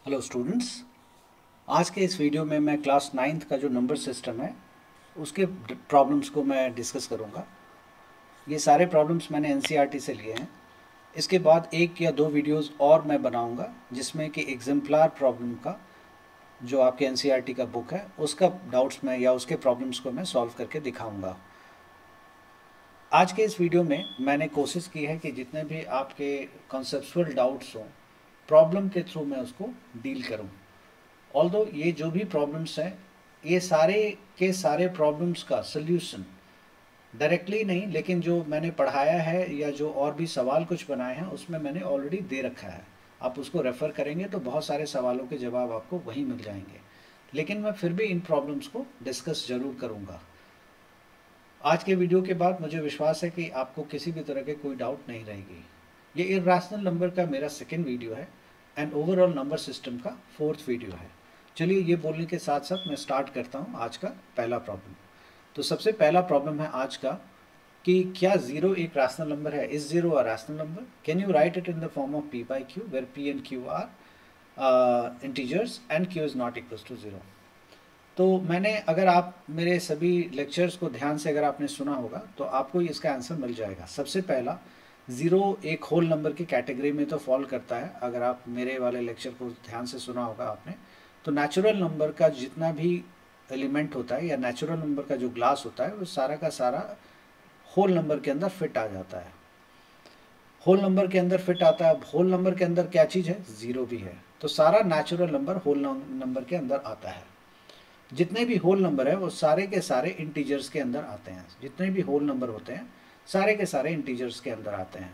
Hello students. आज के इस वीडियो में मैं क्लास नाइन्थ का जो नंबर सिस्टम है उसके प्रॉब्लम्स को मैं डिस्कस करूंगा। ये सारे प्रॉब्लम्स मैंने एनसीईआरटी से लिए हैं। इसके बाद एक या दो वीडियोस और मैं बनाऊंगा जिसमें कि एग्जाम्पलर प्रॉब्लम का जो आपके एनसीईआरटी का बुक है उसका डाउट्स में या उसके प्रॉब्लम्स को मैं सॉल्व करके दिखाऊंगा। आज के इस वीडियो में मैंने कोशिश की है कि जितने भी आपके कॉन्सेप्चुअल डाउट्स हों प्रॉब्लम के थ्रू मैं उसको डील करूं। ऑल्दो ये जो भी प्रॉब्लम्स हैं ये सारे के सारे प्रॉब्लम्स का सल्यूशन डायरेक्टली नहीं, लेकिन जो मैंने पढ़ाया है या जो और भी सवाल कुछ बनाए हैं उसमें मैंने ऑलरेडी दे रखा है। आप उसको रेफ़र करेंगे तो बहुत सारे सवालों के जवाब आपको वहीं मिल जाएंगे, लेकिन मैं फिर भी इन प्रॉब्लम्स को डिस्कस ज़रूर करूँगा। आज के वीडियो के बाद मुझे विश्वास है कि आपको किसी भी तरह के कोई डाउट नहीं रहेगी। ये इर्रेशनल नंबर का मेरा सेकेंड वीडियो है एंड ओवरऑल नंबर सिस्टम का फोर्थ वीडियो है। चलिए ये बोलने के साथ साथ मैं स्टार्ट करता हूँ आज का पहला प्रॉब्लम। तो सबसे पहला प्रॉब्लम है आज का कि क्या जीरो एक रैशनल नंबर है। Is zero a rational number? Can you write it in the form of p by q where p and q are integers and q is not equals to zero. तो मैंने, अगर आप मेरे सभी lectures को ध्यान से अगर आपने सुना होगा तो आपको इसका आंसर मिल जाएगा। सबसे पहला, ज़ीरो एक होल नंबर की कैटेगरी में तो फॉल करता है। अगर आप मेरे वाले लेक्चर को ध्यान से सुना होगा आपने, तो नेचुरल नंबर का जितना भी एलिमेंट होता है या नेचुरल नंबर का जो ग्लास होता है वो सारा का सारा होल नंबर के अंदर फिट आ जाता है। होल नंबर के अंदर फिट आता है। होल नंबर के अंदर क्या चीज़ है? ज़ीरो भी है। तो सारा नेचुरल नंबर होल नंबर के अंदर आता है। जितने भी होल नंबर है वो सारे के सारे इंटीजर्स के अंदर आते हैं। जितने भी होल नंबर होते हैं सारे के सारे इंटीजर्स के अंदर आते हैं,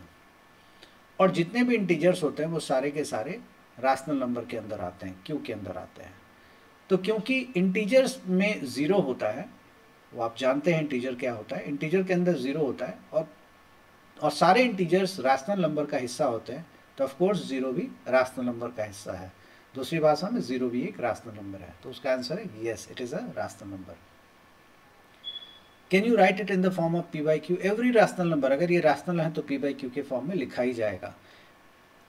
और जितने भी इंटीजर्स होते हैं वो सारे के सारे रैशनल नंबर के अंदर आते हैं, क्यू के अंदर आते हैं। तो क्योंकि इंटीजर्स में ज़ीरो होता है, वो आप जानते हैं इंटीजर क्या होता है, इंटीजर के अंदर ज़ीरो होता है, और सारे इंटीजर्स रैशनल नंबर का हिस्सा होते हैं, तो ऑफकोर्स ज़ीरो भी रैशनल नंबर का हिस्सा है। दूसरी भाषा में ज़ीरो भी एक रैशनल नंबर है। तो उसका आंसर है yes, it is a rational number. Can you write it in the form of p by q? Every rational number, अगर ये रैशनल है तो p by q के फॉर्म में लिखा ही जाएगा।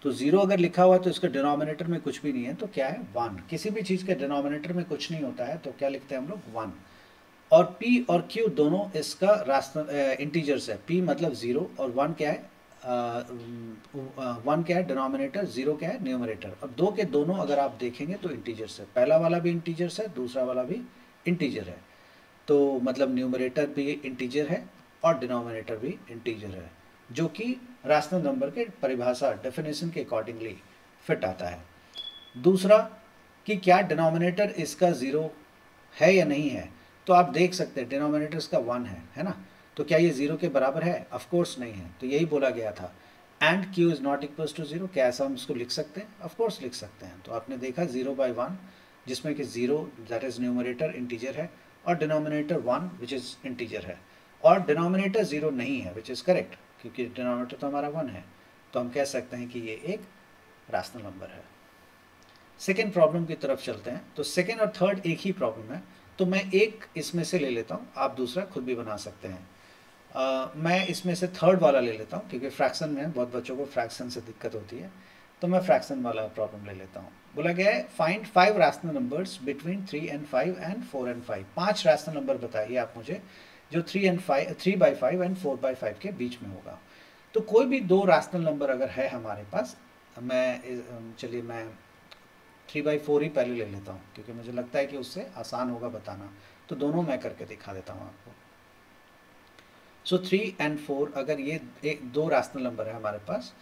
तो जीरो अगर लिखा हुआ है तो इसके डिनोमिनेटर में कुछ भी नहीं है, तो क्या है? वन। किसी भी चीज़ के डिनोमिनेटर में कुछ नहीं होता है तो क्या लिखते हैं हम लोग? वन। और p और q दोनों इसका रैशनल इंटीजर्स है। p मतलब ज़ीरो और वन क्या है? वन क्या है डिनोमिनेटर, ज़ीरो क्या है न्यूमरेटर। अब दो के दोनों अगर आप देखेंगे तो इंटीजर्स है। पहला वाला भी इंटीजर्स है, दूसरा वाला भी इंटीजर है। तो मतलब न्यूमरेटर भी इंटीजर है और डिनोमिनेटर भी इंटीजर है, जो कि रैशनल नंबर के परिभाषा डेफिनेशन के अकॉर्डिंगली फिट आता है। दूसरा कि क्या डिनोमिनेटर इसका ज़ीरो है या नहीं है, तो आप देख सकते हैं डिनोमिनेटर इसका वन है ना। तो क्या ये ज़ीरो के बराबर है? ऑफ कोर्स नहीं है। तो यही बोला गया था, and q is not equals to zero. क्या ऐसा हम इसको लिख सकते हैं? ऑफ कोर्स लिख सकते हैं। तो आपने देखा ज़ीरो बाई वन, जिसमें कि zero that is numerator integer है और denominator one which is integer है, और डिनोमिनेटर ज़ीरो नहीं है विच इज़ करेक्ट, क्योंकि डिनोमिनेटर तो हमारा वन है। तो हम कह सकते हैं कि ये एक रैशनल नंबर है। सेकेंड प्रॉब्लम की तरफ चलते हैं। तो सेकेंड और थर्ड एक ही प्रॉब्लम है, तो मैं एक इसमें से ले लेता हूँ, आप दूसरा खुद भी बना सकते हैं। मैं इसमें से थर्ड वाला ले लेता हूँ, क्योंकि फ्रैक्शन में बहुत बच्चों को फ्रैक्शन से दिक्कत होती है, तो मैं फ्रैक्शन वाला प्रॉब्लम ले लेता हूँ। बोला गया है find five rational numbers between 3 and 5 and 4 and 5। पांच रैशनल नंबर बताइए आप मुझे जो 3 by 5 एंड 4 by 5 के बीच में होगा। तो कोई भी दो रैशनल नंबर अगर है हमारे पास, चलिए मैं 3/4 ही पहले ले लेता हूँ, क्योंकि मुझे लगता है कि उससे आसान होगा बताना। तो दोनों मैं करके दिखा देता हूँ आपको। सो 3 and 4 अगर ये दो रैशनल नंबर है हमारे पास,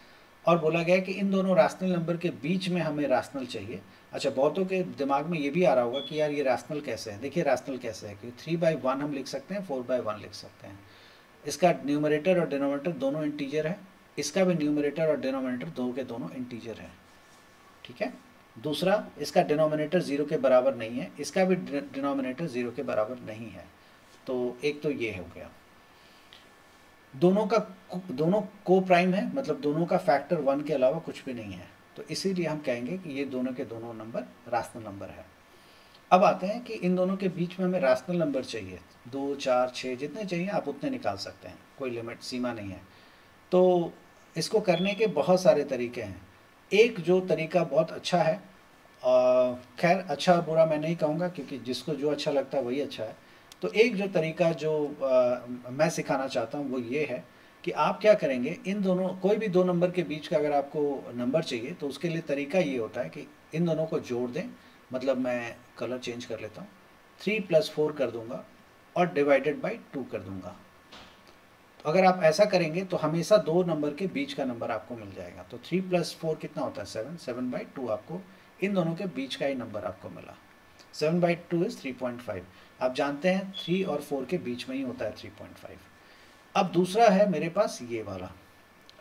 और बोला गया है कि इन दोनों रैशनल नंबर के बीच में हमें रैशनल चाहिए। अच्छा, बहुतों के दिमाग में ये भी आ रहा होगा कि यार ये रैशनल कैसे है। देखिए रैशनल कैसे है कि 3/1 हम लिख सकते हैं, 4/1 लिख सकते हैं। इसका न्यूमरेटर और डिनोमिनेटर दोनों इंटीजर है, इसका भी न्यूमरेटर और डिनोमिनेटर दोनों के दोनों इंटीजर है। ठीक है। दूसरा, इसका डिनोमिनेटर ज़ीरो के बराबर नहीं है, इसका भी डिनोमिनेटर ज़ीरो के बराबर नहीं है। तो एक तो ये हो गया। दोनों को प्राइम है, मतलब दोनों का फैक्टर वन के अलावा कुछ भी नहीं है, तो इसीलिए हम कहेंगे कि ये दोनों के दोनों नंबर रैशनल नंबर है। अब आते हैं कि इन दोनों के बीच में हमें रैशनल नंबर चाहिए। 2, 4, 6 जितने चाहिए आप उतने निकाल सकते हैं, कोई लिमिट सीमा नहीं है। तो इसको करने के बहुत सारे तरीके हैं। एक जो तरीका बहुत अच्छा है खैर अच्छा बुरा मैं नहीं कहूँगा, क्योंकि जिसको जो अच्छा लगता है वही अच्छा है। तो एक जो तरीका जो मैं सिखाना चाहता हूँ वो ये है कि आप क्या करेंगे, इन दोनों कोई भी दो नंबर के बीच का अगर आपको नंबर चाहिए तो उसके लिए तरीका ये होता है कि इन दोनों को जोड़ दें। मतलब मैं कलर चेंज कर लेता हूँ, 3+4 कर दूंगा और डिवाइडेड बाई 2 कर दूंगा। तो अगर आप ऐसा करेंगे तो हमेशा दो नंबर के बीच का नंबर आपको मिल जाएगा। तो 3+4 कितना होता है 7, 7/2 आपको इन दोनों के बीच का ही नंबर आपको मिला। 7/2 इज 3.5। आप जानते हैं 3 और 4 के बीच में ही होता है 3.5। अब दूसरा है मेरे पास ये वाला।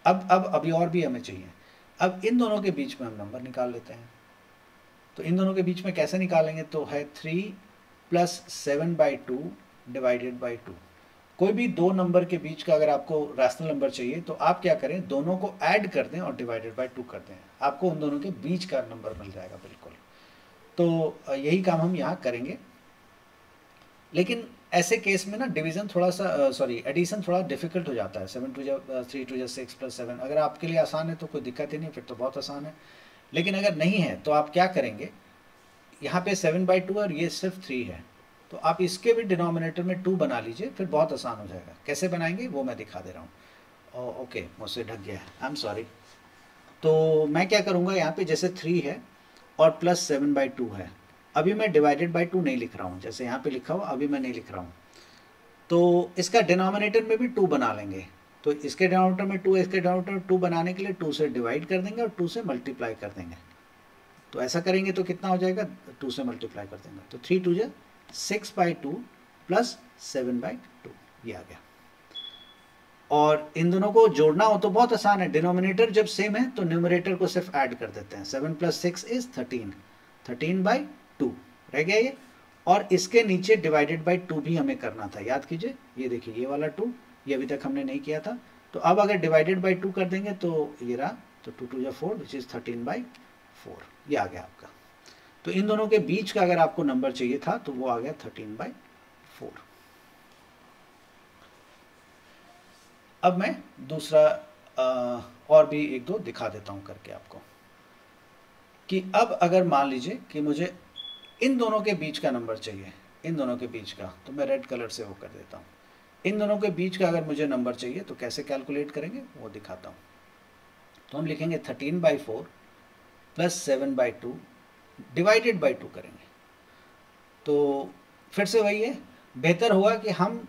अब अभी और भी हमें चाहिए। अब इन दोनों के बीच में हम नंबर निकाल लेते हैं। तो इन दोनों के बीच में कैसे निकालेंगे, तो है 3 + 7/2 डिवाइडेड बाई 2। कोई भी दो नंबर के बीच का अगर आपको रैशनल नंबर चाहिए तो आप क्या करें, दोनों को ऐड कर दें और डिवाइडेड बाई 2 कर दें, आपको उन दोनों के बीच का नंबर मिल जाएगा बिल्कुल। तो यही काम हम यहाँ करेंगे। लेकिन ऐसे केस में ना डिवीज़न थोड़ा सा सॉरी एडिशन थोड़ा डिफिकल्ट हो जाता है। 7 2 3 2 6 + 7 अगर आपके लिए आसान है तो कोई दिक्कत ही नहीं, फिर तो बहुत आसान है। लेकिन अगर नहीं है तो आप क्या करेंगे, यहाँ पे 7/2 और ये सिर्फ 3 है, तो आप इसके भी डिनोमिनेटर में 2 बना लीजिए, फिर बहुत आसान हो जाएगा। कैसे बनाएंगे वो मैं दिखा दे रहा हूँ। ओके, मुझसे ढक गया है, आई एम सॉरी। तो मैं क्या करूँगा, यहाँ पे जैसे 3 है और प्लस 7/2 है, अभी मैं डिवाइडेड बाई 2 नहीं लिख रहा हूँ, जैसे यहाँ पे लिखा हुआ अभी मैं नहीं लिख रहा हूँ। तो इसका डिनोमिनेटर में भी 2 बना लेंगे। तो इसके डिनोमिनेटर में 2, इसके डिनोमिनेटर में 2 बनाने के लिए 2 से डिवाइड कर देंगे और 2 से मल्टीप्लाई कर देंगे। तो ऐसा करेंगे तो कितना हो जाएगा, 2 से मल्टीप्लाई कर देंगे तो 3 2 6/2 प्लस 7/2 ये आ गया। और इन दोनों को जोड़ना हो तो बहुत आसान है, डिनोमिनेटर जब सेम है तो न्यूमरेटर को सिर्फ ऐड कर देते हैं। 7 + 6 इज 13, 13/2 रह गया ये। और इसके नीचे डिवाइडेड बाई 2 भी हमें करना था, याद कीजिए, ये देखिए ये वाला 2, ये अभी तक हमने नहीं किया था। तो अब अगर डिवाइडेड बाई 2 कर देंगे तो ये रहा, तो 2 2 4 विच इज 13/4 ये आ गया आपका। तो इन दोनों के बीच का अगर आपको नंबर चाहिए था तो वो आ गया 13/4। अब मैं दूसरा और भी एक दो दिखा देता हूं करके आपको, कि अब अगर मान लीजिए कि मुझे इन दोनों के बीच का नंबर चाहिए, इन दोनों के बीच का, तो मैं रेड कलर से वो कर देता हूँ। इन दोनों के बीच का अगर मुझे नंबर चाहिए तो कैसे कैलकुलेट करेंगे वो दिखाता हूँ। तो हम लिखेंगे 13/4 प्लस 7/2 डिवाइडेड बाई 2 करेंगे। तो फिर से वही है, बेहतर होगा कि हम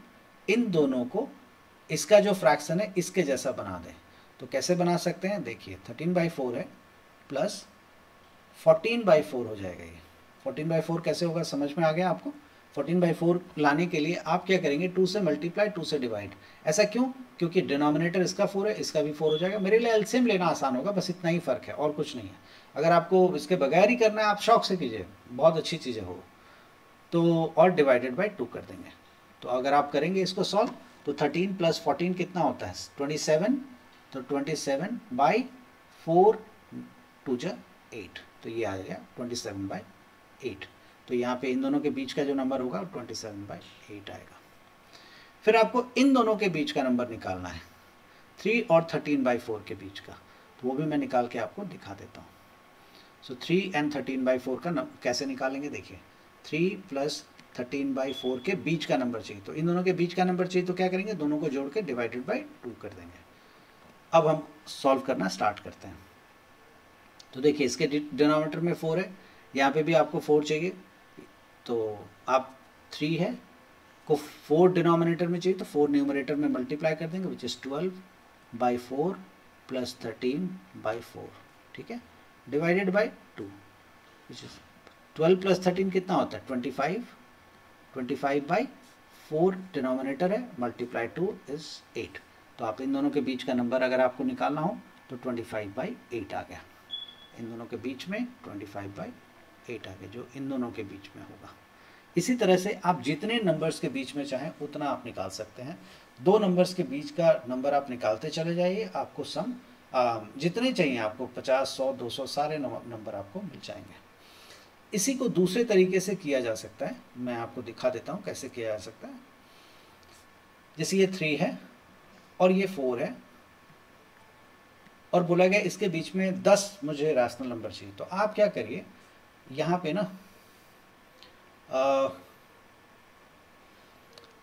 इन दोनों को, इसका जो फ्रैक्शन है इसके जैसा बना दें। तो कैसे बना सकते हैं, देखिए 13/4 है प्लस 14/4 हो जाएगा। ये 14/4 कैसे होगा समझ में आ गया आपको। 14/4 लाने के लिए आप क्या करेंगे, 2 से मल्टीप्लाई 2 से डिवाइड। ऐसा क्यों, क्योंकि डिनोमिनेटर इसका 4 है, इसका भी 4 हो जाएगा। मेरे लिए एलसीएम लेना आसान होगा, बस इतना ही फ़र्क है और कुछ नहीं है। अगर आपको इसके बगैर ही करना है आप शौक से कीजिए, बहुत अच्छी चीज़ें हो। तो और डिवाइडेड बाई 2 कर देंगे। तो अगर आप करेंगे इसको सॉल्व तो 13 + 14 कितना होता है 27। तो 27/4 2 × 8, तो ये आ गया 27/8। तो यहाँ पे इन दोनों के बीच का जो नंबर होगा 27/8 आएगा। फिर आपको इन दोनों के बीच का नंबर निकालना है, 3 और 13/4 के बीच का, तो वो भी मैं निकाल के आपको दिखा देता हूँ। सो 3 और 13/4 का कैसे निकालेंगे, देखिए 3 + 13/4 के बीच का नंबर चाहिए। तो इन दोनों के बीच का नंबर चाहिए तो क्या करेंगे, दोनों को जोड़ के डिवाइडेड बाई 2 कर देंगे। अब हम सॉल्व करना स्टार्ट करते हैं। तो देखिए इसके डिनोमिनेटर में 4 है, यहाँ पे भी आपको 4 चाहिए, तो आप 3 है को 4 डिनोमिनेटर में चाहिए तो 4 न्यूमरेटर में मल्टीप्लाई कर देंगे, विच इज़ 12/4 प्लस 13/4, ठीक है, डिवाइडेड बाई 2, विच इज 12 + 13 कितना होता है 25, 25/4 डिनोमिनेटर है, मल्टीप्लाई 2 इज 8। तो आप इन दोनों के बीच का नंबर अगर आपको निकालना हो तो 25/8 आ गया। इन दोनों के बीच में 25/8 आ गया, जो इन दोनों के बीच में होगा। इसी तरह से आप जितने नंबर्स के बीच में चाहें उतना आप निकाल सकते हैं। दो नंबर्स के बीच का नंबर आप निकालते चले जाइए, आपको सम जितने चाहिए आपको 50, 100, 200 सारे नंबर आपको मिल जाएंगे। इसी को दूसरे तरीके से किया जा सकता है, मैं आपको दिखा देता हूँ कैसे किया जा सकता है। जैसे ये 3 है और ये 4 है और बोला गया इसके बीच में 10 मुझे रैशनल नंबर चाहिए। तो आप क्या करिए, यहाँ पे ना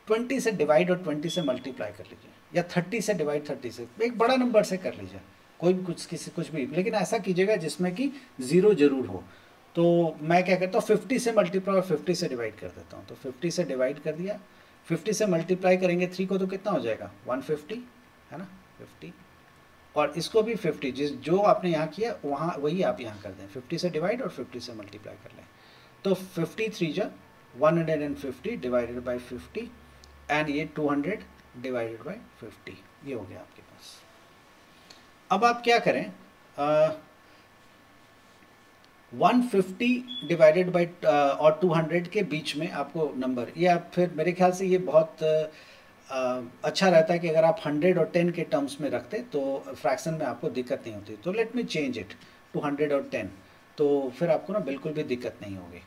20 से डिवाइड और 20 से मल्टीप्लाई कर लीजिए, या 30 से डिवाइड 30 से, एक बड़ा नंबर से कर लीजिए, कोई कुछ भी, लेकिन ऐसा कीजिएगा जिसमें कि ज़ीरो जरूर हो। तो मैं क्या करता हूँ 50 से मल्टीप्लाई और 50 से डिवाइड कर देता हूँ। तो 50 से डिवाइड कर दिया, 50 से मल्टीप्लाई करेंगे 3 को तो कितना हो जाएगा 150, है ना 50, और इसको भी 50, जो आपने यहाँ किया वहाँ वही आप यहाँ कर दें, 50 से डिवाइड और 50 से मल्टीप्लाई कर लें। तो 53 जा 150 डिवाइडेड बाई 50, एंड ये 200 डिवाइडेड बाई 50, ये हो गया आपके पास। अब आप क्या करें, 150 डिवाइडेड बाई और 200 के बीच में आपको नंबर, ये आप फिर मेरे ख्याल से ये बहुत अच्छा रहता है कि अगर आप 100 और 10 के टर्म्स में रखते तो फ्रैक्शन में आपको दिक्कत नहीं होती। तो let me change it to 100 और 10, तो फिर आपको ना बिल्कुल भी दिक्कत नहीं होगी,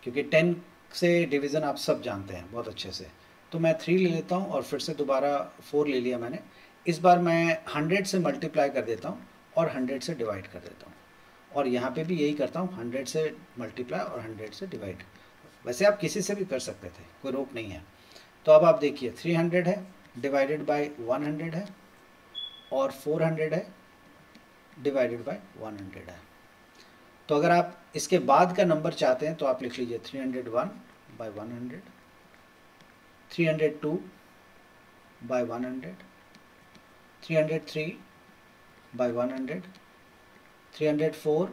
क्योंकि 10 से डिवीज़न आप सब जानते हैं बहुत अच्छे से। तो मैं 3 ले लेता हूँ और फिर से दोबारा 4 ले लिया मैंने। इस बार मैं 100 से मल्टीप्लाई कर देता हूँ और 100 से डिवाइड कर देता हूँ, और यहाँ पे भी यही करता हूँ, 100 से मल्टीप्लाई और 100 से डिवाइड। वैसे आप किसी से भी कर सकते थे, कोई रोक नहीं है। तो अब आप देखिए 300 है डिवाइडेड बाय 100 है, और 400 है डिवाइडेड बाय 100 है। तो अगर आप इसके बाद का नंबर चाहते हैं तो आप लिख लीजिए 301 by 100, 302 by 100, 303 by 100, 304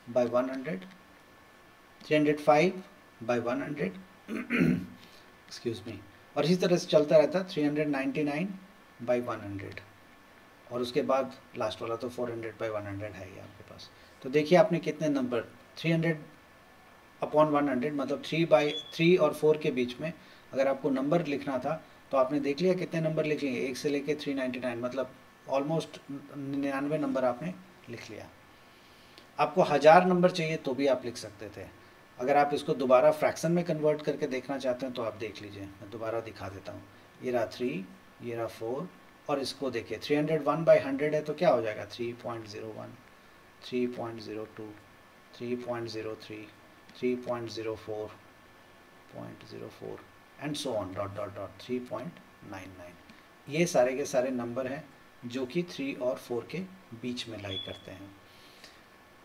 by 100, 305 by 100 excuse me, और इसी तरह से चलता रहता है 399 बाई 100, और उसके बाद लास्ट वाला तो 400 बाई 100 है ही आपके पास। तो देखिए आपने कितने नंबर, 300 अपॉन 100 मतलब 3 और 4 के बीच में अगर आपको नंबर लिखना था तो आपने देख लिया कितने नंबर लिख लिए, 1 से लेके 399, मतलब ऑलमोस्ट 99 नंबर आपने लिख लिया। आपको 1000 नंबर चाहिए तो भी आप लिख सकते थे। अगर आप इसको दोबारा फ्रैक्शन में कन्वर्ट करके देखना चाहते हैं तो आप देख लीजिए, मैं दोबारा दिखा देता हूँ। ये रहा 3, ये रहा 4, और इसको देखिए 301 बाई 100 है तो क्या हो जाएगा 3.01, 3.02, 3.03, 3.04 and so on dot dot dot 3.99। ये सारे के सारे नंबर हैं जो कि 3 और 4 के बीच में लाई करते हैं।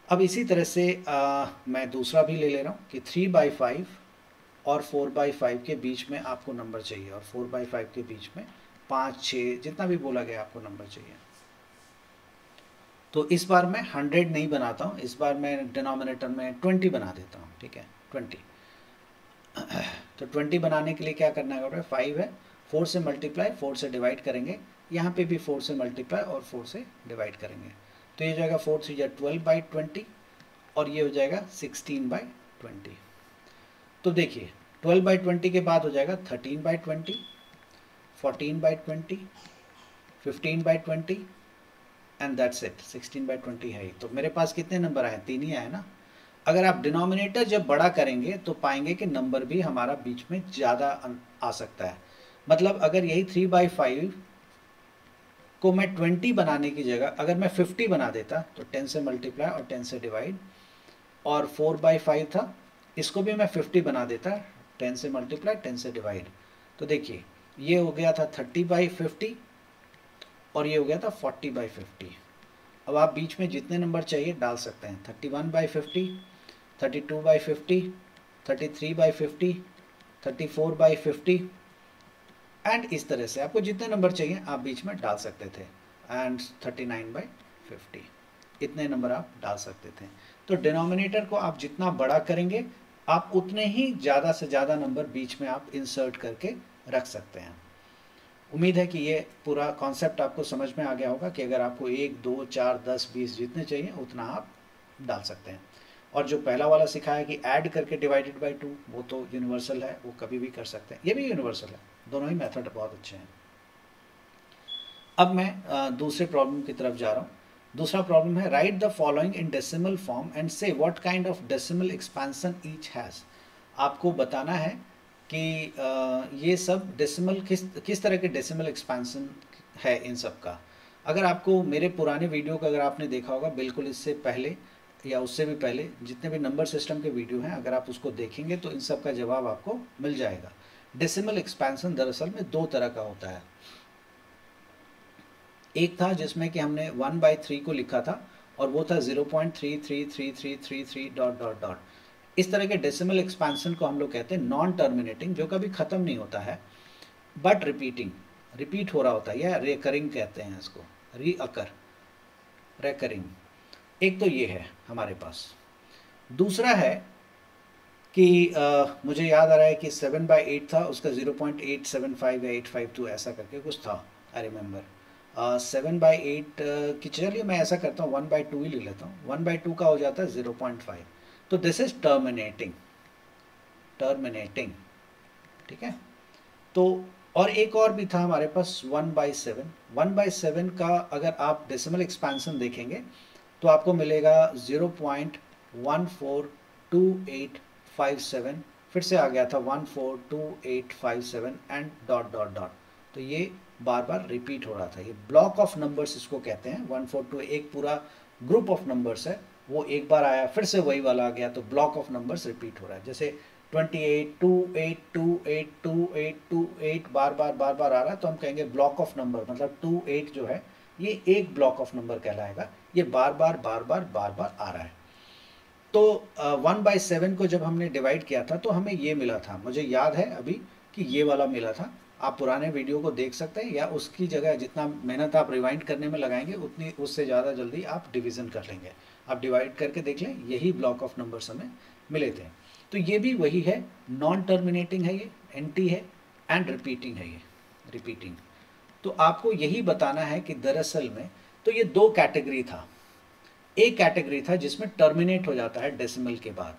अब इसी तरह से मैं दूसरा भी ले ले रहा हूँ कि 3/5 और 4/5 के बीच में आपको नंबर चाहिए, और 4/5 के बीच में 5, 6 जितना भी बोला गया आपको नंबर चाहिए। तो इस बार मैं 100 नहीं बनाता हूँ, इस बार मैं डिनोमिनेटर में 20 बना देता हूँ, ठीक है 20। तो 20 बनाने के लिए क्या करना है, 5 है, 4 से मल्टीप्लाई 4 से डिवाइड करेंगे, यहाँ पे भी 4 से मल्टीप्लाई और 4 से डिवाइड करेंगे। तो ये हो जाएगा 4 3 12 बाई 20, और ये हो जाएगा 16 बाई 20। तो देखिए 12 बाई 20 के बाद हो जाएगा 13 by 20, 14 by 20, 15 by 20 and that's it, 16 by 20 है ही। तो मेरे पास कितने नंबर आए, 3 ही आए ना। अगर आप डिनोमिनेटर जब बड़ा करेंगे तो पाएंगे कि नंबर भी हमारा बीच में ज़्यादा आ सकता है। मतलब अगर यही 3/5 को मैं 20 बनाने की जगह अगर मैं 50 बना देता तो 10 से मल्टीप्लाई और 10 से डिवाइड, और 4/5 था, इसको भी मैं 50 बना देता, 10 से मल्टीप्लाई 10 से डिवाइड। तो देखिए ये हो गया था 30/50 और ये हो गया था 40/50। अब आप बीच में जितने नंबर चाहिए डाल सकते हैं, 31/50, 32/50, 33/50, 34/50 एंड इस तरह से आपको जितने नंबर चाहिए आप बीच में डाल सकते थे, एंड 39/50, इतने नंबर आप डाल सकते थे। तो डिनोमिनेटर को आप जितना बड़ा करेंगे आप उतने ही ज़्यादा से ज़्यादा नंबर बीच में आप इंसर्ट करके रख सकते हैं। उम्मीद है कि ये पूरा कॉन्सेप्ट आपको समझ में आ गया होगा कि अगर आपको 1, 2, 4, 10, 20 जितने चाहिए उतना आप डाल सकते हैं। और जो पहला वाला सिखाया कि ऐड करके डिवाइडेड बाई 2, वो तो यूनिवर्सल है, वो कभी भी कर सकते हैं, ये भी यूनिवर्सल है, दोनों ही मेथड बहुत अच्छे हैं। अब मैं दूसरे प्रॉब्लम की तरफ जा रहा हूँ। दूसरा प्रॉब्लम है write the following in decimal form and say what kind of decimal expansion each has. आपको बताना है कि ये सब डेसिमल किस तरह के डेसिमल एक्सपेंशन है इन सब का। अगर आपको मेरे पुराने वीडियो का अगर आपने देखा होगा बिल्कुल इससे पहले या उससे भी पहले जितने भी नंबर सिस्टम के वीडियो हैं, अगर आप उसको देखेंगे तो इन सब का जवाब आपको मिल जाएगा। डेसिमल एक्सपेंशन दरअसल में दो तरह का होता है। एक था जिसमें कि हमने 1/3 को लिखा था और वो था 0.33333 डॉट डॉट डॉट। इस तरह के डेसिमल एक्सपेंशन को हम लोग कहते हैं नॉन टर्मिनेटिंग, जो कभी ख़त्म नहीं होता है बट रिपीटिंग, रिपीट हो रहा होता है, या रेकरिंग कहते हैं इसको, रीअकर, रेकरिंग। एक तो ये है हमारे पास। दूसरा है कि मुझे याद आ रहा है कि 7/8 था, उसका 0.875 या 852 ऐसा करके कुछ था, आई रिमेंबर। 7/8 की, चलिए मैं ऐसा करता हूँ 1/2 ही ले लेता हूँ। 1/2 का हो जाता है 0.5। तो दिस इज टर्मिनेटिंग, टर्मिनेटिंग, ठीक है। तो और एक और भी था हमारे पास 1/7। 1/7 का अगर आप डेसिमल एक्सपेंशन देखेंगे तो आपको मिलेगा 0.142857, फिर से आ गया था 142857 एंड डॉट डॉट डॉट। तो ये बार बार रिपीट हो रहा था। ये ब्लॉक ऑफ नंबर्स इसको कहते हैं। 142 एक पूरा ग्रुप ऑफ नंबर्स है, वो एक बार आया फिर से वही वाला आ गया, तो ब्लॉक ऑफ नंबर्स रिपीट हो रहा है। जैसे 28 28 28 28 28 बार बार बार बार आ रहा है, तो हम कहेंगे ब्लॉक ऑफ नंबर, मतलब 28 जो है ये एक ब्लॉक ऑफ नंबर कहलाएगा। ये बार बार बार बार बार बार आ रहा है। तो 1/7 को जब हमने डिवाइड किया था तो हमें ये मिला था, मुझे याद है अभी कि ये वाला मिला था। आप पुराने वीडियो को देख सकते हैं, या उसकी जगह जितना मेहनत आप रिवाइंड करने में लगाएंगे उतनी उससे ज़्यादा जल्दी आप डिवीज़न कर लेंगे। आप डिवाइड करके देख लें, यही ब्लॉक ऑफ नंबर्स हमें मिले थे। तो ये भी वही है, नॉन टर्मिनेटिंग है ये, एंटी है, एंड रिपीटिंग है ये, रिपीटिंग। तो आपको यही बताना है कि दरअसल में तो ये दो कैटेगरी था। एक कैटेगरी था जिसमें टर्मिनेट हो जाता है डेसिमल के बाद,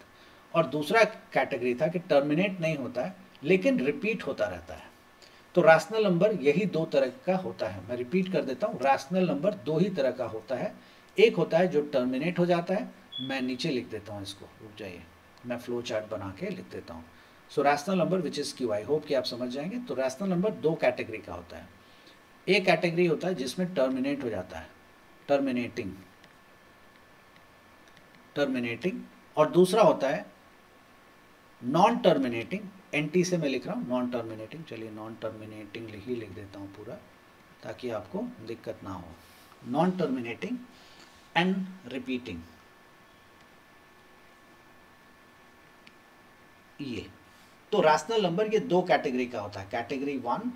और दूसरा कैटेगरी था कि टर्मिनेट नहीं होता है लेकिन रिपीट होता रहता है। तो रैशनल नंबर यही दो तरह का होता है। मैं रिपीट कर देता हूँ, रैशनल नंबर दो ही तरह का होता है। एक होता है जो टर्मिनेट हो जाता है, मैं नीचे लिख देता हूँ इसको, रुक जाइए, मैं फ्लो चार्ट बना के लिख देता हूँ। सो rational number which is Q, I hope कि आप समझ जाएंगे। तो रैशनल नंबर दो कैटेगरी का होता है। एक कैटेगरी होता है जिसमें टर्मिनेट हो जाता है, टर्मिनेटिंग, टर्मिनेटिंग, और दूसरा होता है नॉन टर्मिनेटिंग। एंटी से मैं लिख रहा हूँ नॉन टर्मिनेटिंग, चलिए नॉन टर्मिनेटिंग ही लिख देता हूँ पूरा, ताकि आपको दिक्कत ना हो। नॉन टर्मिनेटिंग एंड रिपीटिंग, ये तो रैशनल नंबर ये दो कैटेगरी का होता है, कैटेगरी 1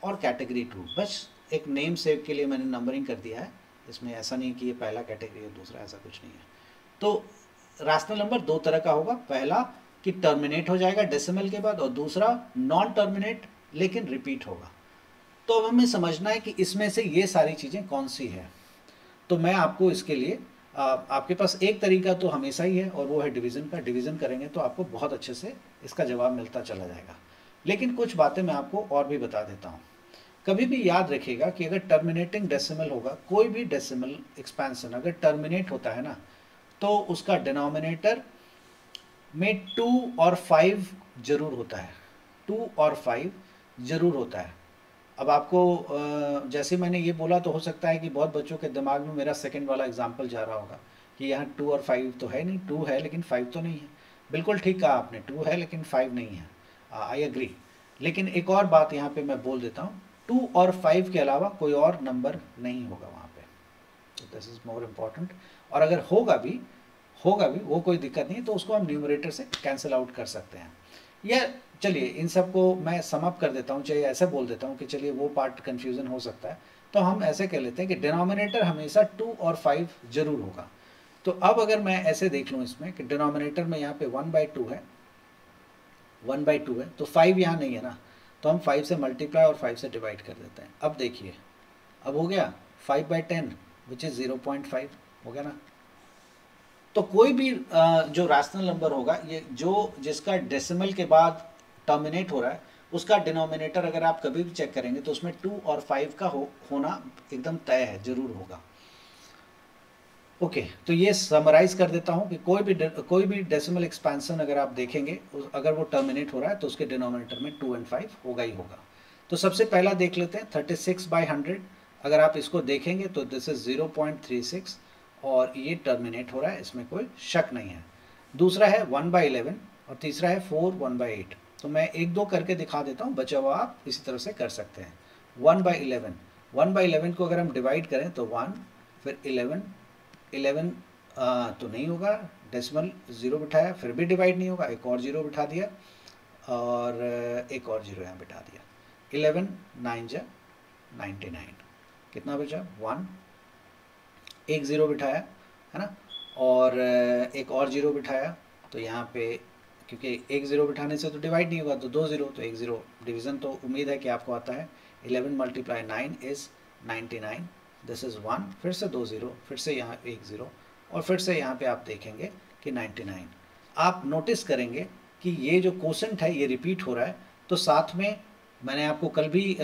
और कैटेगरी 2। बस एक नेम सेव के लिए मैंने नंबरिंग कर दिया है, इसमें ऐसा नहीं कि ये पहला कैटेगरी है दूसरा, ऐसा कुछ नहीं है। तो रैशनल नंबर दो तरह का होगा, पहला कि टर्मिनेट हो जाएगा डेसिमल के बाद, और दूसरा नॉन टर्मिनेट लेकिन रिपीट होगा। तो अब हमें समझना है कि इसमें से ये सारी चीज़ें कौन सी है। तो मैं आपको इसके लिए आपके पास एक तरीका तो हमेशा ही है, और वो है डिवीज़न का। डिवीज़न करेंगे तो आपको बहुत अच्छे से इसका जवाब मिलता चला जाएगा। लेकिन कुछ बातें मैं आपको और भी बता देता हूँ। कभी भी याद रखिएगा कि अगर टर्मिनेटिंग डेसिमल होगा, कोई भी डेसिमल एक्सपेंशन अगर टर्मिनेट होता है ना, तो उसका डिनोमिनेटर में 2 और 5 जरूर होता है, 2 और 5 जरूर होता है। अब आपको जैसे मैंने ये बोला तो हो सकता है कि बहुत बच्चों के दिमाग में मेरा सेकंड वाला एग्जांपल जा रहा होगा कि यहाँ 2 और 5 तो है नहीं, 2 है लेकिन 5 तो नहीं है। बिल्कुल ठीक कहा आपने, 2 है लेकिन 5 नहीं है, आई एग्री। लेकिन एक और बात यहाँ पे मैं बोल देता हूँ, 2 और 5 के अलावा कोई और नंबर नहीं होगा वहाँ पे, तो दिस इज मोर इम्पॉर्टेंट। और अगर होगा भी वो कोई दिक्कत नहीं, तो उसको हम न्यूमरेटर से कैंसिल आउट कर सकते हैं। या चलिए इन सबको मैं सम अप कर देता हूँ, चाहिए ऐसा बोल देता हूँ कि चलिए वो पार्ट कन्फ्यूज़न हो सकता है, तो हम ऐसे कह लेते हैं कि डिनोमिनेटर हमेशा 2 और 5 जरूर होगा। तो अब अगर मैं ऐसे देख लूँ इसमें कि डिनोमिनेटर में यहाँ पे 1/2 है, 1/2 है, तो 5 यहाँ नहीं है ना, तो हम 5 से मल्टीप्लाई और 5 से डिवाइड कर देते हैं। अब देखिए, अब हो गया 5/10 विच इज़ 0.5 हो गया ना। तो कोई भी जो रैशनल नंबर होगा, ये जो जिसका डेसिमल के बाद टर्मिनेट हो रहा है, उसका डिनोमिनेटर अगर आप कभी भी चेक करेंगे तो उसमें 2 और 5 का होना एकदम तय है, जरूर होगा। ओके, तो ये समराइज कर देता हूँ कि कोई भी डेसिमल एक्सपेंशन अगर आप देखेंगे, अगर वो टर्मिनेट हो रहा है तो उसके डिनोमिनेटर में 2 और 5 होगा ही होगा। तो सबसे पहला देख लेते हैं 36/100। अगर आप इसको देखेंगे तो दिस इज 0.36, और ये टर्मिनेट हो रहा है, इसमें कोई शक नहीं है। दूसरा है 1/11 और तीसरा है 4 1/8। तो मैं एक दो करके दिखा देता हूँ, बचा हुआ आप इसी तरह से कर सकते हैं। 1/11 को अगर हम डिवाइड करें तो 1, फिर 11 तो नहीं होगा, डेसिमल ज़ीरो बिठाया फिर भी डिवाइड नहीं होगा, एक और ज़ीरो बिठा दिया और एक और ज़ीरो यहाँ बिठा दिया। 11 9 जा 99, कितना बचा 1, एक ज़ीरो बिठाया है ना, और एक और ज़ीरो बिठाया। तो यहाँ पे क्योंकि एक ज़ीरो बिठाने से तो डिवाइड नहीं होगा, तो 2 ज़ीरो, तो एक ज़ीरो डिवीज़न तो उम्मीद है कि आपको आता है। 11 × 9 इज़ 99, दिस इज़ 1, फिर से 2 ज़ीरो, फिर से यहाँ एक ज़ीरो, और फिर से यहाँ पे आप देखेंगे कि 99। आप नोटिस करेंगे कि ये जो कोसेंट है ये रिपीट हो रहा है। तो साथ में मैंने आपको कल भी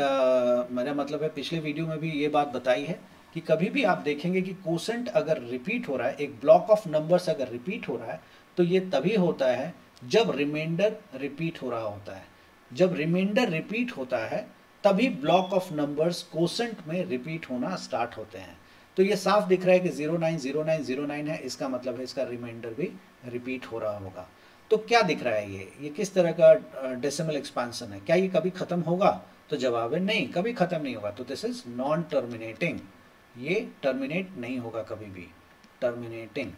मेरा मतलब है पिछले वीडियो में भी ये बात बताई है कि कभी भी आप देखेंगे कि कोसेंट अगर रिपीट हो रहा है, एक ब्लॉक ऑफ नंबर्स अगर रिपीट हो रहा है, तो ये तभी होता है जब रिमाइंडर रिपीट हो रहा होता है। जब रिमाइंडर रिपीट होता है तभी ब्लॉक ऑफ नंबर्स कोसेंट में रिपीट होना स्टार्ट होते हैं। तो ये साफ दिख रहा है कि 090909 है, इसका मतलब है इसका रिमाइंडर भी रिपीट हो रहा होगा। तो क्या दिख रहा है ये किस तरह का डेसिमल एक्सपेंशन है? क्या ये कभी खत्म होगा? तो जवाब है नहीं, कभी खत्म नहीं होगा। तो दिस इज नॉन टर्मिनेटिंग, ये टर्मिनेट नहीं होगा कभी भी। टर्मिनेटिंग,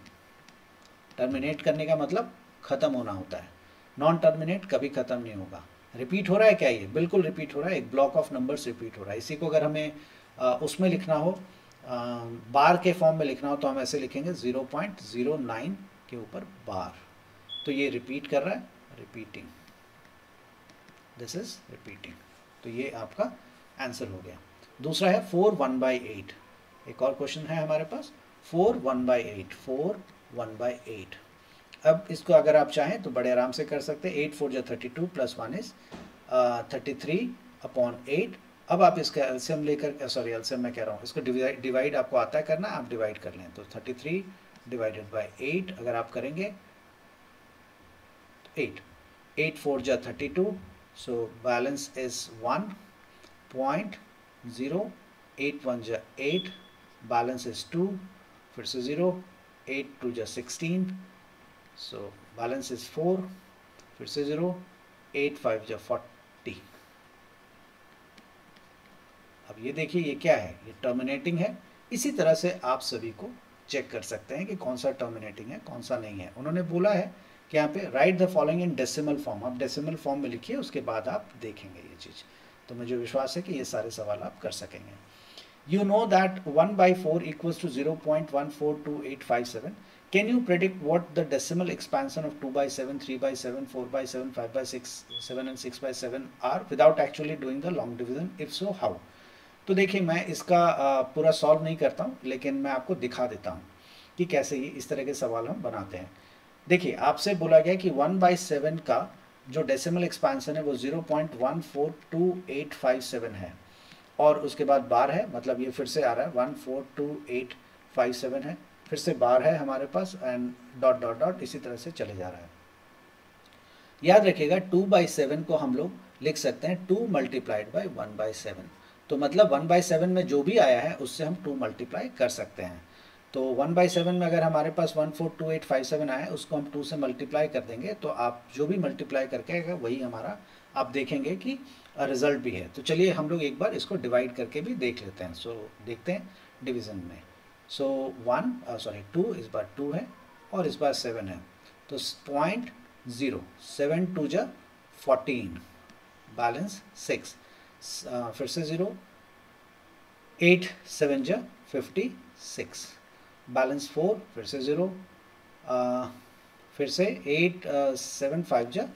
टर्मिनेट करने का मतलब खत्म होना होता है, नॉन टर्मिनेट कभी खत्म नहीं होगा। रिपीट हो रहा है क्या? ये बिल्कुल रिपीट हो रहा है, एक ब्लॉक ऑफ नंबर्स रिपीट हो रहा है। इसी को अगर हमें उसमें लिखना हो, बार के फॉर्म में लिखना हो, तो हम ऐसे लिखेंगे 0.09 के ऊपर बार। तो ये रिपीट कर रहा है, रिपीटिंग, दिस इज रिपीटिंग। तो ये आपका आंसर हो गया। दूसरा है 4 1/8। एक और क्वेश्चन है हमारे पास, 4 1/8, 4 1/8। अब इसको अगर आप चाहें तो बड़े आराम से कर सकते हैं। 8 4 जा 32 + 1 इज 33/8। अब आप इसका एलसीएम लेकर, सॉरी एलसीएम मैं कह रहा हूँ, इसको डिवाइड आपको आता है करना, आप डिवाइड कर लें। तो 33 / 8 अगर आप करेंगे 8 8 4 जा 32, so balance is 1.0, 8 1 जा 8, balance is 2, फिर से 0, 8 2 जा 16, so balance is 4, फिर से 0, 8 5 जा 40। अब ये देखिए ये क्या है, ये टर्मिनेटिंग है। इसी तरह से आप सभी को चेक कर सकते हैं कि कौन सा टर्मिनेटिंग है कौन सा नहीं है। उन्होंने बोला है कि यहाँ पे right the following in decimal form, आप डेसिमल फॉर्म में लिखिए, उसके बाद आप देखेंगे ये चीज़। तो मुझे विश्वास है कि ये सारे सवाल आप कर सकेंगे। You know that 1/4 equals to 0.142857. Can you predict what the decimal expansion of 2/7, 3/7, 4/7, 5/6, 7 and 6/7 are without actually doing the long division? If so, how? तो देखिए मैं इसका पूरा सॉल्व नहीं करता हूँ, लेकिन मैं आपको दिखा देता हूँ कि कैसे ये इस तरह के सवाल हम बनाते हैं। देखिए आपसे बोला गया कि 1/7 का जो डेसिमल एक्सपेंशन है वो 0.142857 है, और उसके बाद बार है, मतलब ये फिर से आ रहा है 142857 है, फिर से बार है हमारे पास, एंड डॉट डॉट डॉट इसी तरह से चले जा रहा है। याद रखिएगा 2/7 को हम लोग लिख सकते हैं 2 × 1/7। तो मतलब 1/7 में जो भी आया है उससे हम 2 मल्टीप्लाई कर सकते हैं। तो 1/7 में अगर हमारे पास 142857 आया है, उसको हम 2 से मल्टीप्लाई कर देंगे, तो आप जो भी मल्टीप्लाई करके आएगा वही हमारा आप देखेंगे कि रिजल्ट भी है। तो चलिए हम लोग एक बार इसको डिवाइड करके भी देख लेते हैं। सो देखते हैं डिवीज़न में। सो 2 इस बार 2 है और इस बार 7 है, तो 0.0, 7 2 जा 14, बैलेंस 6, फिर से 0, 8 7 जा 56, बैलेंस 4, फिर से 0, फिर से 8 7 5 जा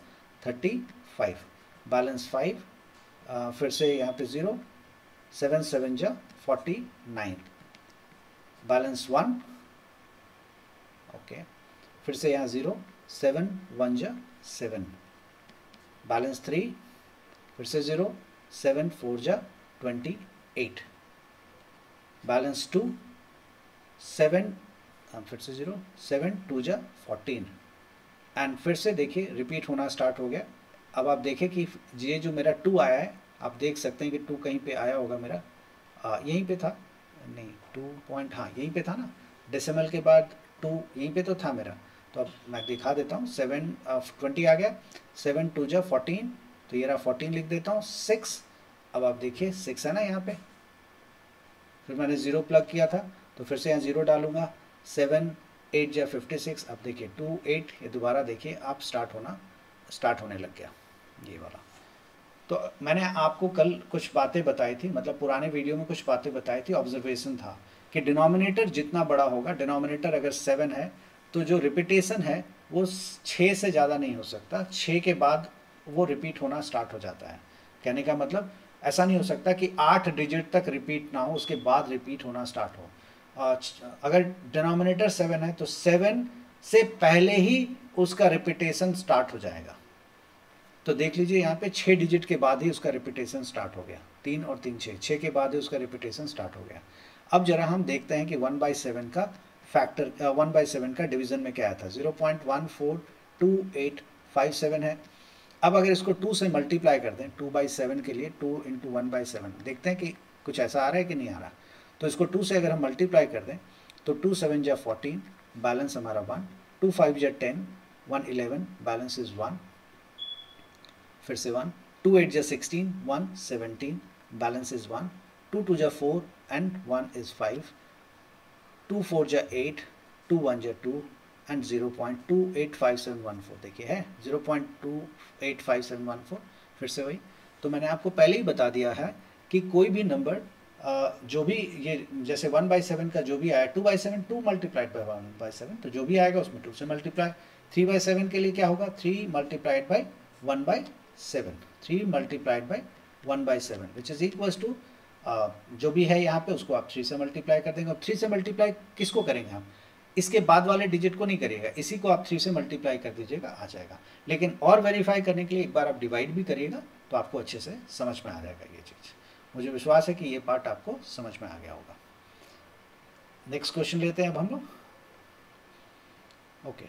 35, बैलेंस 5, फिर से यहाँ पे 0, 7 7 जा 49, बैलेंस 1, ओके, फिर से यहाँ 0, 7 1 जा 7, बैलेंस 3, फिर से 0, 7 4 जा 28, बैलेंस 2, 7 फिर से 0, 7 2 जा 14, एंड फिर से देखिए रिपीट होना स्टार्ट हो गया। अब आप देखें कि ये जो मेरा 2 आया है, आप देख सकते हैं कि 2 कहीं पे आया होगा मेरा, यहीं पे था, नहीं 2 पॉइंट, हाँ यहीं पे था ना, डेसिमल के बाद 2 यहीं पे तो था मेरा, तो अब मैं दिखा देता हूँ। 20 आ गया, 7 2 जा 14, तो ये रहा 14 लिख देता हूँ। 6, अब आप देखिए 6 है ना यहाँ पे, फिर मैंने 0 प्लग किया था तो फिर से यहाँ 0 डालूंगा। 7 8 जा 56, अब देखिए 2 8, ये दोबारा देखिए आप स्टार्ट होने लग गया ये वाला। तो मैंने आपको कल कुछ बातें बताई थी, मतलब पुराने वीडियो में कुछ बातें बताई थी, ऑब्जर्वेशन था कि डिनोमिनेटर जितना बड़ा होगा, डिनोमिनेटर अगर 7 है तो जो रिपीटेशन है वो 6 से ज़्यादा नहीं हो सकता, 6 के बाद वो रिपीट होना स्टार्ट हो जाता है। कहने का मतलब ऐसा नहीं हो सकता कि 8 डिजिट तक रिपीट ना हो उसके बाद रिपीट होना स्टार्ट हो। अगर डिनोमिनेटर 7 है तो 7 से पहले ही उसका रिपीटेशन स्टार्ट हो जाएगा। तो देख लीजिए यहाँ पे 6 डिजिट के बाद ही उसका रिपीटेशन स्टार्ट हो गया, 3 और 3 6 के बाद ही उसका रिपीटेशन स्टार्ट हो गया। अब जरा हम देखते हैं कि 1/7 का फैक्टर 1/7 का डिवीजन में क्या आया था। 0.142857 है। अब अगर इसको 2 से मल्टीप्लाई कर दें 2/7 के लिए, 2 इंटू 1/7, देखते हैं कि कुछ ऐसा आ रहा है कि नहीं आ रहा। तो इसको 2 से अगर हम मल्टीप्लाई कर दें तो 2 7 जा 14, बैलेंस हमारा 1, 2 5 जा 10, 1 11, बैलेंस इज 1, फिर से 1, 2 8 जा 16, 1 17, बैलेंस इज 1, 2 2 जा 4 एंड 1 इज 5, 2 4 जा 8, 2 1 जा 2 एंड 0.285714 देखिए है 0.285714। फिर से वही, तो मैंने आपको पहले ही बता दिया है कि कोई भी नंबर जो भी ये जैसे 1/7 का जो भी आया 2/7, 2 मल्टीप्लाइड बाई 1/7, तो जो भी आएगा उसमें 2 से मल्टीप्लाई। 3/7 के लिए क्या होगा, 3 multiplied by 1/7, 3 multiplied by 1/7 which is equals to जो भी है यहाँ पे उसको आप 3 से मल्टीप्लाई कर देंगे। और 3 से मल्टीप्लाई किसको करेंगे हम, इसके बाद वाले डिजिट को नहीं करिएगा, इसी को आप 3 से मल्टीप्लाई कर दीजिएगा, आ जाएगा। लेकिन और वेरीफाई करने के लिए एक बार आप डिवाइड भी करिएगा तो आपको अच्छे से समझ में आ जाएगा ये चीज़। मुझे विश्वास है कि ये पार्ट आपको समझ में आ गया होगा। नेक्स्ट क्वेश्चन लेते हैं अब हम लोग। ओके,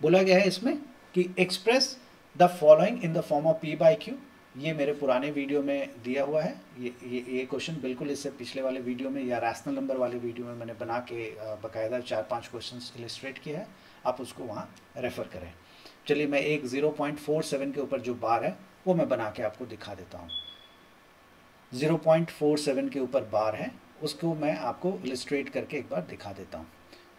बोला गया है इसमें कि express the following in the form of P/Q। ये मेरे पुराने वीडियो में दिया हुआ है। ये क्वेश्चन बिल्कुल इससे पिछले वाले वीडियो में या रैशनल नंबर वाले वीडियो में मैंने बना के बाकायदा 4-5 क्वेश्चन इलिस्ट्रेट किया है, आप उसको वहाँ रेफ़र करें। चलिए मैं एक 0.47 के ऊपर जो बार है वो मैं बना के आपको दिखा देता हूँ। 0.47 के ऊपर बार है, उसको मैं आपको इलिस्ट्रेट करके एक बार दिखा देता हूँ।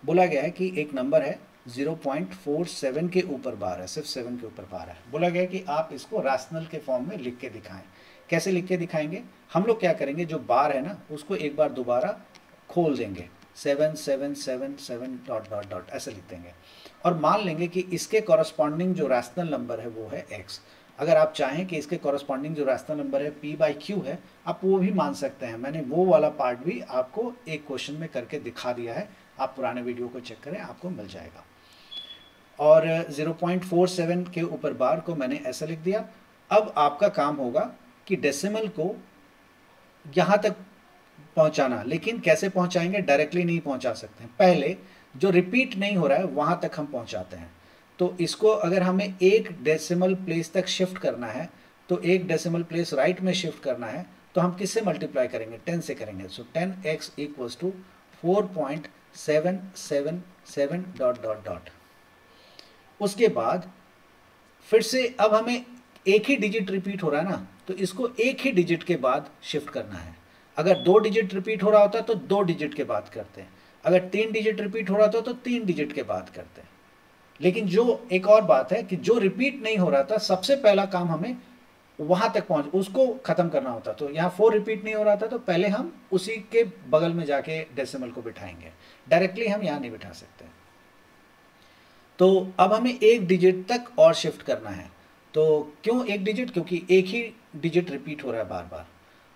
बोला गया है कि एक नंबर है 0.47 के ऊपर बार है, सिर्फ 7 के ऊपर बार है। बोला गया है कि आप इसको रैशनल के फॉर्म में लिख के दिखाएं। कैसे लिख के दिखाएंगे, हम लोग क्या करेंगे, जो बार है ना उसको एक बार दोबारा खोल देंगे, 7 7 7 7 डॉट डॉट डॉट ऐसे लिख देंगे और मान लेंगे कि इसके कॉरस्पॉन्डिंग जो रैशनल नंबर है वो है x। अगर आप चाहें कि इसके कॉरस्पॉन्डिंग जो रैशनल नंबर है P/Q है, आप वो भी मान सकते हैं। मैंने वो वाला पार्ट भी आपको एक क्वेश्चन में करके दिखा दिया है, आप पुराने वीडियो को चेक करें, आपको मिल जाएगा। और 0.47 के ऊपर बार को मैंने ऐसा लिख दिया। अब आपका काम होगा कि डेसिमल को यहाँ तक पहुँचाना, लेकिन कैसे पहुँचाएंगे, डायरेक्टली नहीं पहुँचा सकते हैं, पहले जो रिपीट नहीं हो रहा है वहाँ तक हम पहुँचाते हैं। तो इसको अगर हमें एक डेसिमल प्लेस तक शिफ्ट करना है, तो एक डेसिमल प्लेस राइट में शिफ्ट करना है, तो हम किससे मल्टीप्लाई करेंगे, 10 से करेंगे। So 10x equals to 4.777 dot dot dot. उसके बाद फिर से अब हमें एक ही डिजिट रिपीट हो रहा है ना, तो इसको एक ही डिजिट के बाद शिफ्ट करना है। अगर 2 डिजिट रिपीट हो रहा होता तो 2 डिजिट के बाद करते हैं, अगर 3 डिजिट रिपीट हो रहा था तो 3 डिजिट के बाद करते हैं। लेकिन जो एक और बात है कि जो रिपीट नहीं हो रहा था, सबसे पहला काम हमें वहां तक पहुंच उसको खत्म करना होता। तो यहाँ 4 रिपीट नहीं हो रहा था तो पहले हम उसी के बगल में जाके डेसिमल को बिठाएंगे, डायरेक्टली हम यहाँ नहीं बिठा सकते। तो अब हमें एक डिजिट तक और शिफ्ट करना है। तो क्यों एक डिजिट, क्योंकि एक ही डिजिट रिपीट हो रहा है बार बार।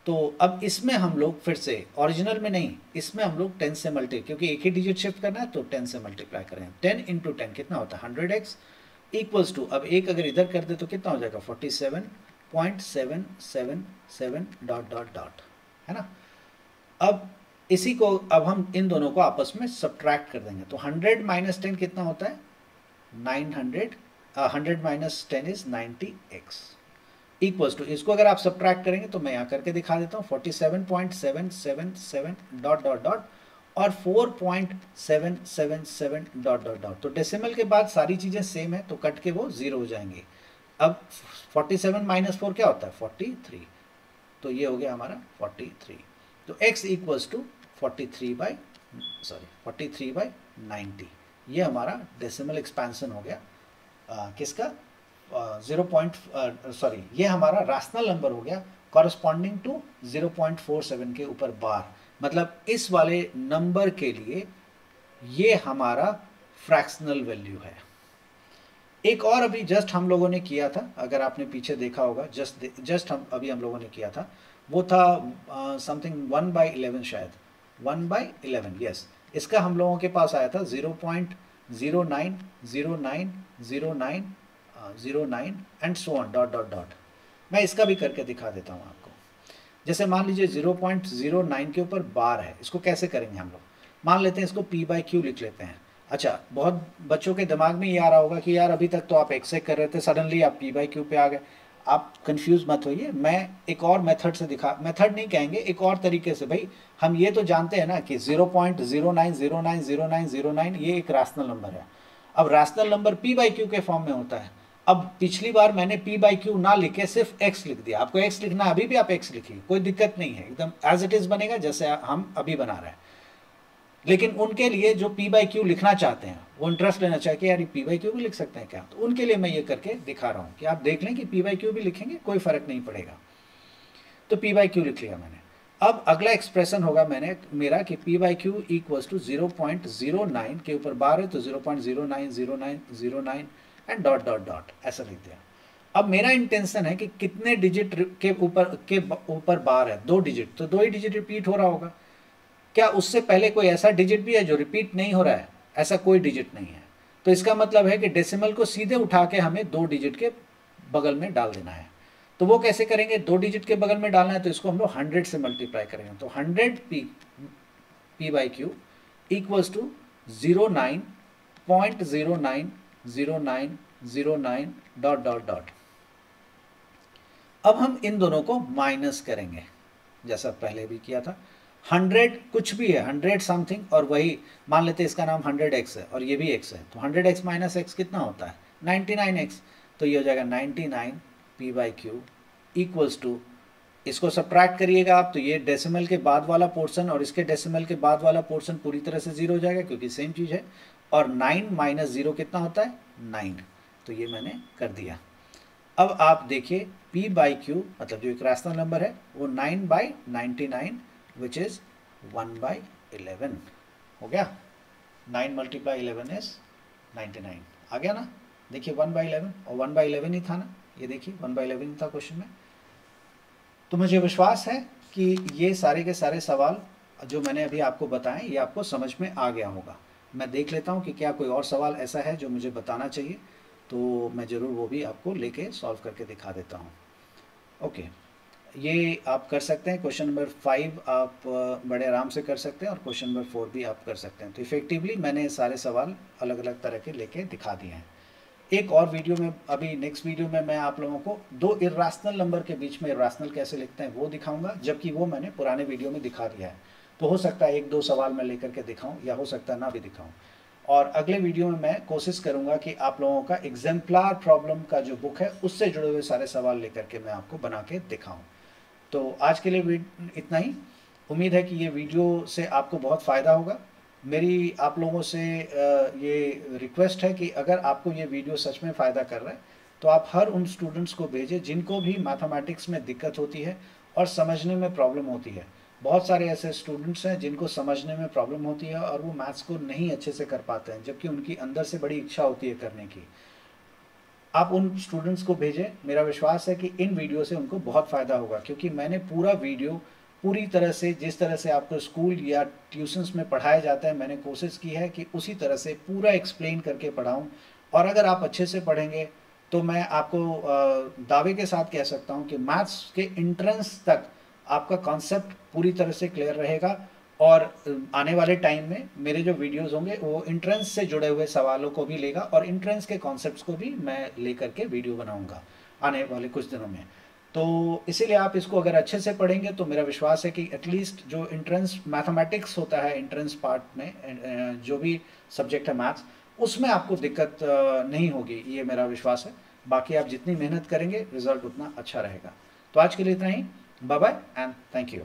तो अब इसमें हम लोग फिर से ओरिजिनल में नहीं, इसमें हम लोग 10 से मल्टी, क्योंकि एक ही डिजिट शिफ्ट करना है तो 10 से मल्टीप्लाई करें। 10 इंटू 10 कितना होता है 100x इक्वल्स टू, अब एक अगर इधर कर दे तो कितना हो जाएगा 47.777 डॉट डॉट डॉट, है ना। अब इसी को अब हम इन दोनों को आपस में सब्ट्रैक्ट कर देंगे। तो 100 माइनस 10 कितना होता है 900, 100 minus 10 is 90x equals to, इसको अगर आप सब्ट्रैक्ट करेंगे तो मैं यहाँ करके दिखा देता हूँ 47.777 डॉट डॉट डॉट और 4.777 डॉट डॉट डॉट। तो डेसिमल के बाद सारी चीज़ें सेम है तो कट के वो 0 हो जाएंगी। अब 47 माइनस 4 क्या होता है 43, तो ये हो गया हमारा 43। तो x इक्वल्स टू 43/90, ये हमारा डेसिमल एक्सपेंशन हो गया किसका 0. ये हमारा रैशनल नंबर हो गया कॉरस्पॉन्डिंग टू 0.47 के ऊपर बार, मतलब इस वाले नंबर के लिए ये हमारा फ्रैक्शनल वैल्यू है। एक और अभी जस्ट हम लोगों ने किया था, अगर आपने पीछे देखा होगा, जस्ट हम लोगों ने किया था, वो था समथिंग 1/11 शायद 1/11 यस। इसका हम लोगों के पास आया था 0.09090909 and so on dot dot dot. मैं इसका भी करके दिखा देता हूँ आपको। जैसे मान लीजिए 0.09 के ऊपर बार है, इसको कैसे करेंगे हम लोग, मान लेते हैं इसको p/q लिख लेते हैं। अच्छा, बहुत बच्चों के दिमाग में ये आ रहा होगा कि यार अभी तक तो आप एक्स कर रहे थे, सडनली आप p/q पे आ गए। आप कंफ्यूज मत होइए, मैं एक और मेथड से मेथड नहीं कहेंगे, एक और तरीके से। भाई हम ये तो जानते हैं ना कि 0.09090909 ये एक रैशनल नंबर है। अब रैशनल नंबर p/q के फॉर्म में होता है। अब पिछली बार मैंने p/q ना लिखे सिर्फ x लिख दिया, आपको x लिखना अभी भी आप x लिखिए, कोई दिक्कत नहीं है, एकदम एज इट इज बनेगा जैसे हम अभी बना रहे हैं। लेकिन उनके लिए जो p/q लिखना चाहते हैं, वो इंटरेस्ट लेना चाहिए कि यार p/q भी लिख सकते हैं क्या, तो उनके लिए मैं ये करके दिखा रहा हूँ कि आप देख लें कि p/q भी लिखेंगे कोई फर्क नहीं पड़ेगा। तो p/q लिख लिया मैंने। अब अगला एक्सप्रेशन होगा मेरा कि p/q इक्वल्स टू 0.09 के ऊपर बार है तो 0.090909 एंड डॉट डॉट डॉट ऐसा लिख दिया। अब मेरा इंटेंशन है कि कितने डिजिट के ऊपर बार है, 2 डिजिट, तो 2 ही डिजिट रिपीट हो रहा होगा। क्या उससे पहले कोई ऐसा डिजिट भी है जो रिपीट नहीं हो रहा है? ऐसा कोई डिजिट नहीं है। तो इसका मतलब है कि डेसिमल को सीधे उठा के हमें 2 डिजिट के बगल में डाल देना है। तो वो कैसे करेंगे, 2 डिजिट के बगल में डालना है तो इसको हम लोग 100 से मल्टीप्लाई करेंगे। तो 100 p/q equals to 09.090909 dot dot dot. अब हम इन दोनों को माइनस करेंगे जैसा पहले भी किया था। 100 कुछ भी है, 100 समथिंग, और वही मान लेते हैं इसका नाम 100x है और ये भी x है, तो 100x माइनस x कितना होता है 99x। तो ये हो जाएगा 99 p/q इक्वल्स टू, इसको सब्ट्रैक्ट करिएगा आप तो ये डेसिमल के बाद वाला पोर्शन और इसके डेसिमल के बाद वाला पोर्शन पूरी तरह से 0 हो जाएगा क्योंकि सेम चीज़ है। और 9 माइनस 0 कितना होता है 9, तो ये मैंने कर दिया। अब आप देखिए p/q मतलब जो एक रैशनल नंबर है वो 9/99 विच इज 1/11 हो गया। 9 मल्टीप्लाई 11 इज 99 आ गया ना। देखिए 1/11 और 1/11 ही था ना, ये देखिए 1/11 ही था क्वेश्चन में। तो मुझे विश्वास है कि ये सारे के सारे सवाल जो मैंने अभी आपको बताएं ये आपको समझ में आ गया होगा। मैं देख लेता हूँ कि क्या कोई और सवाल ऐसा है जो मुझे बताना चाहिए, तो मैं ज़रूर वो भी आपको लेके सॉल्व करके दिखा देता हूँ। ओके, ये आप कर सकते हैं। क्वेश्चन नंबर 5 आप बड़े आराम से कर सकते हैं और क्वेश्चन नंबर 4 भी आप कर सकते हैं। तो इफेक्टिवली मैंने सारे सवाल अलग अलग तरह के लेके दिखा दिए हैं। एक और वीडियो में, अभी नेक्स्ट वीडियो में मैं आप लोगों को 2 इर्राशनल नंबर के बीच में इर्राशनल कैसे लिखते हैं वो दिखाऊंगा, जबकि वो मैंने पुराने वीडियो में दिखा दिया है। तो हो सकता है 1-2 सवाल मैं लेकर के दिखाऊं या हो सकता है ना भी दिखाऊं। और अगले वीडियो में मैं कोशिश करूंगा कि आप लोगों का एग्जाम्पलर प्रॉब्लम का जो बुक है उससे जुड़े हुए सारे सवाल लेकर के मैं आपको बना के दिखाऊं। तो आज के लिए इतना ही। उम्मीद है कि ये वीडियो से आपको बहुत फ़ायदा होगा। मेरी आप लोगों से ये रिक्वेस्ट है कि अगर आपको ये वीडियो सच में फ़ायदा कर रहा है तो आप हर उन स्टूडेंट्स को भेजें जिनको भी मैथमेटिक्स में दिक्कत होती है और समझने में प्रॉब्लम होती है। बहुत सारे ऐसे स्टूडेंट्स हैं जिनको समझने में प्रॉब्लम होती है और वो मैथ्स को नहीं अच्छे से कर पाते हैं, जबकि उनकी अंदर से बड़ी इच्छा होती है करने की। आप उन स्टूडेंट्स को भेजें, मेरा विश्वास है कि इन वीडियो से उनको बहुत फ़ायदा होगा, क्योंकि मैंने पूरा वीडियो पूरी तरह से जिस तरह से आपको स्कूल या ट्यूशन्स में पढ़ाया जाता है मैंने कोशिश की है कि उसी तरह से पूरा एक्सप्लेन करके पढ़ाऊँ। और अगर आप अच्छे से पढ़ेंगे तो मैं आपको दावे के साथ कह सकता हूँ कि मैथ्स के एंट्रेंस तक आपका कॉन्सेप्ट पूरी तरह से क्लियर रहेगा। और आने वाले टाइम में मेरे जो वीडियोस होंगे वो एंट्रेंस से जुड़े हुए सवालों को भी लेगा और एंट्रेंस के कॉन्सेप्ट्स को भी मैं लेकर के वीडियो बनाऊंगा आने वाले कुछ दिनों में। तो इसीलिए आप इसको अगर अच्छे से पढ़ेंगे तो मेरा विश्वास है कि एटलीस्ट जो एंट्रेंस मैथमेटिक्स होता है, एंट्रेंस पार्ट में जो भी सब्जेक्ट है मैथ्स, उसमें आपको दिक्कत नहीं होगी, ये मेरा विश्वास है। बाकी आप जितनी मेहनत करेंगे रिजल्ट उतना अच्छा रहेगा। तो आज के लिए इतना ही। Bye bye and thank you.